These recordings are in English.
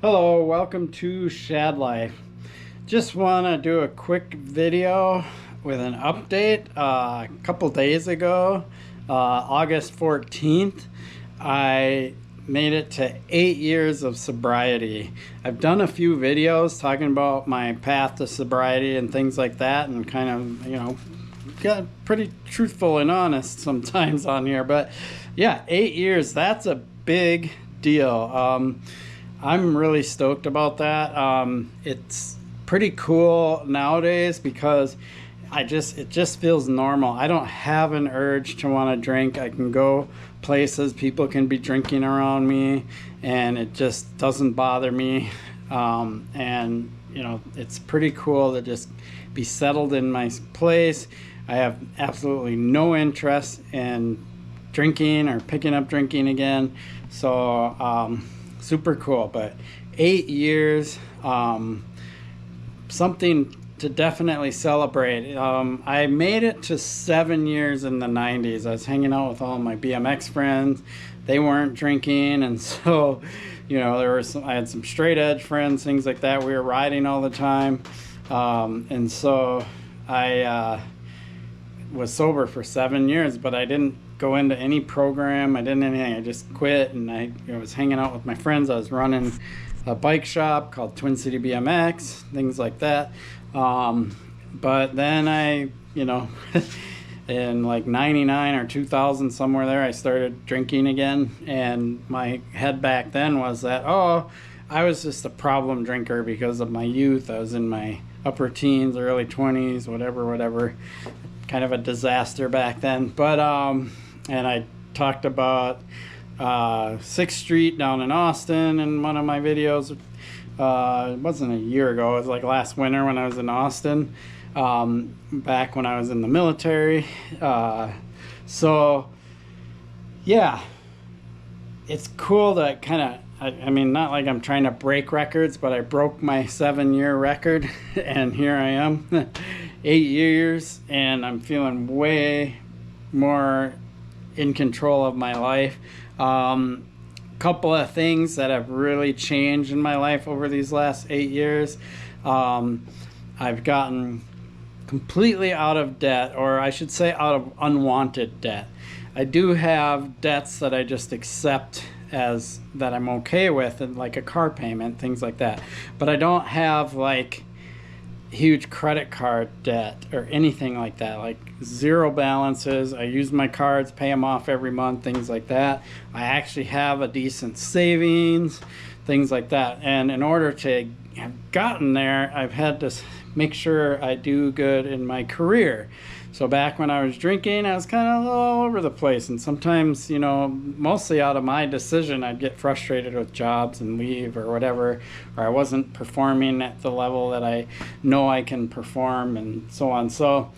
Hello, welcome to Shad Life. Just want to do a quick video with an update. A couple days ago, August 14th, I made it to 8 years of sobriety. I've done a few videos talking about my path to sobriety and things like that, and kind of, got pretty truthful and honest sometimes on here. But yeah, 8 years, that's a big deal. I'm really stoked about that. It's pretty cool nowadays because it just feels normal. I don't have an urge to want to drink. I can go places, people can be drinking around me, and it just doesn't bother me. And it's pretty cool to just be settled in my place. I have absolutely no interest in drinking or picking up drinking again. So super cool. But 8 years, something to definitely celebrate. I made it to 7 years in the 90s. I was hanging out with all my BMX friends. They weren't drinking, and so I had some straight edge friends, things like that. We were riding all the time, and so I was sober for 7 years, but I didn't go into any program. I didn't anything. I just quit, and I was hanging out with my friends. I was running a bike shop called Twin City BMX, things like that. But then in like 99 or 2000, somewhere there, I started drinking again. And my head back then was that, I was just a problem drinker because of my youth. I was in my upper teens, early 20s, whatever. Kind of a disaster back then. But and I talked about 6th Street down in Austin in one of my videos. It wasn't a year ago, it was like last winter when I was in Austin, back when I was in the military. So yeah, it's cool that I mean, not like I'm trying to break records, but I broke my 7-year record and here I am 8 years, and I'm feeling way more in control of my life. Couple of things that have really changed in my life over these last 8 years. I've gotten completely out of debt, or I should say out of unwanted debt. I do have debts that I just accept as that I'm okay with, and like a car payment, things like that. But I don't have like huge credit card debt or anything like that, like zero balances. I use my cards, pay them off every month, things like that. I actually have a decent savings, things like that. And in order to have gotten there, I've had to make sure I do good in my career. So back when I was drinking, I was kind of all over the place, and sometimes, mostly out of my decision, I'd get frustrated with jobs and leave or whatever, or I wasn't performing at the level that I know I can perform, and so on. So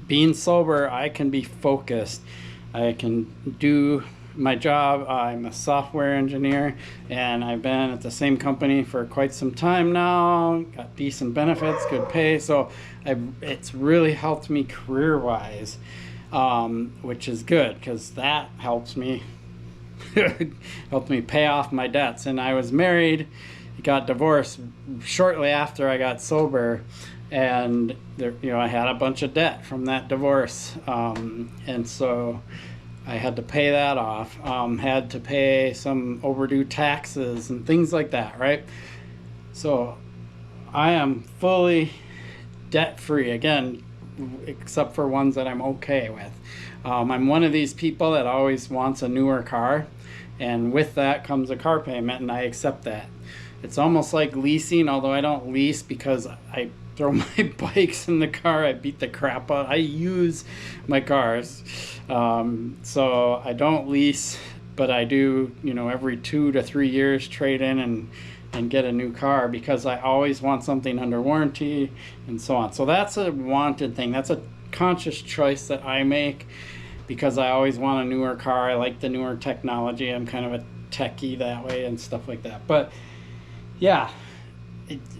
being sober, I can be focused. I can do my job. I'm a software engineer, and I've been at the same company for quite some time now. Got decent benefits, good pay, so it's really helped me career-wise, which is good because that helps me pay off my debts. And I was married, got divorced shortly after I got sober, and I had a bunch of debt from that divorce, and so I had to pay that off. Had to pay some overdue taxes and things like that, right? So I am fully debt-free, again, except for ones that I'm okay with. I'm one of these people that always wants a newer car, and with that comes a car payment, and I accept that. It's almost like leasing, although I don't lease because I throw my bikes in the car. I beat the crap out. I use my cars. So I don't lease, but I do, every 2 to 3 years trade in and get a new car because I always want something under warranty and so on. So that's a wanted thing. That's a conscious choice that I make because I always want a newer car. I like the newer technology. I'm kind of a techie that way and stuff like that. But yeah,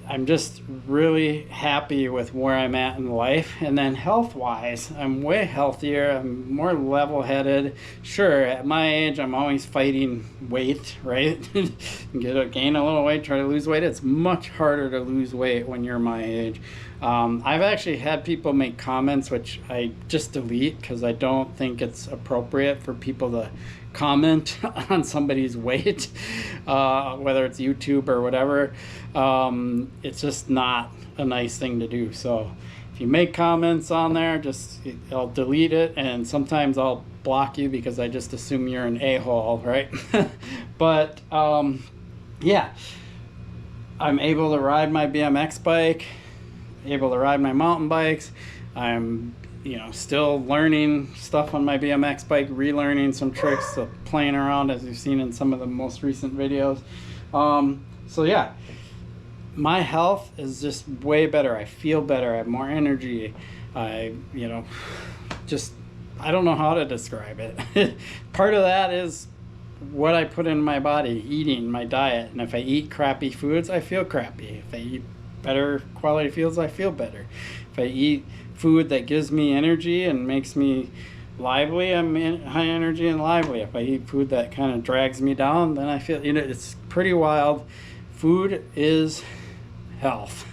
I'm just really happy with where I'm at in life. And then health wise, I'm way healthier. I'm more level headed. Sure, at my age, I'm always fighting weight, right? Gain a little weight, try to lose weight. It's much harder to lose weight when you're my age. I've actually had people make comments which I just delete because I don't think it's appropriate for people to comment on somebody's weight, whether it's YouTube or whatever. It's just not a nice thing to do. So if you make comments on there, I'll delete it, and sometimes I'll block you because I just assume you're an a-hole, right? But yeah, I'm able to ride my BMX bike, able to ride my mountain bikes. I'm still learning stuff on my BMX bike, relearning some tricks, playing around as you've seen in some of the most recent videos. So yeah, my health is just way better. I feel better. I have more energy. I don't know how to describe it. Part of that is what I put in my body, eating, my diet. And if I eat crappy foods, I feel crappy. If I eat better quality foods, I feel better. If I eat food that gives me energy and makes me lively, I'm high energy and lively. If I eat food that kind of drags me down, then I feel, it's pretty wild. Food is health.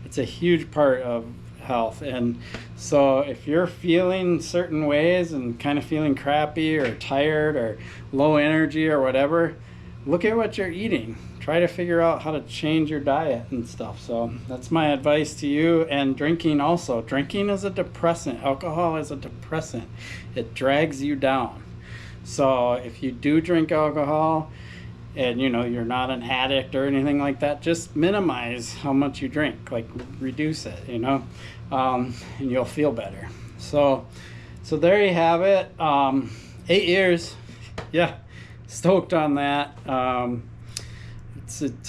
It's a huge part of health. And so if you're feeling certain ways and kind of feeling crappy or tired or low energy or whatever, look at what you're eating. Try to figure out how to change your diet and stuff. So that's my advice to you. And drinking also. Drinking is a depressant. Alcohol is a depressant. It drags you down. So if you do drink alcohol and you're not an addict or anything like that, just minimize how much you drink. Like reduce it, and you'll feel better. So there you have it. 8 years. Yeah, stoked on that. To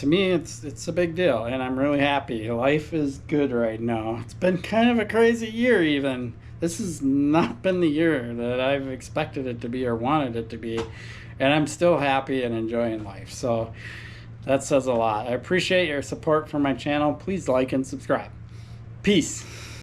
me, it's a big deal, and I'm really happy. Life is good right now. It's been kind of a crazy year even. This has not been the year that I've expected it to be or wanted it to be, and I'm still happy and enjoying life. So that says a lot. I appreciate your support for my channel. Please like and subscribe. Peace.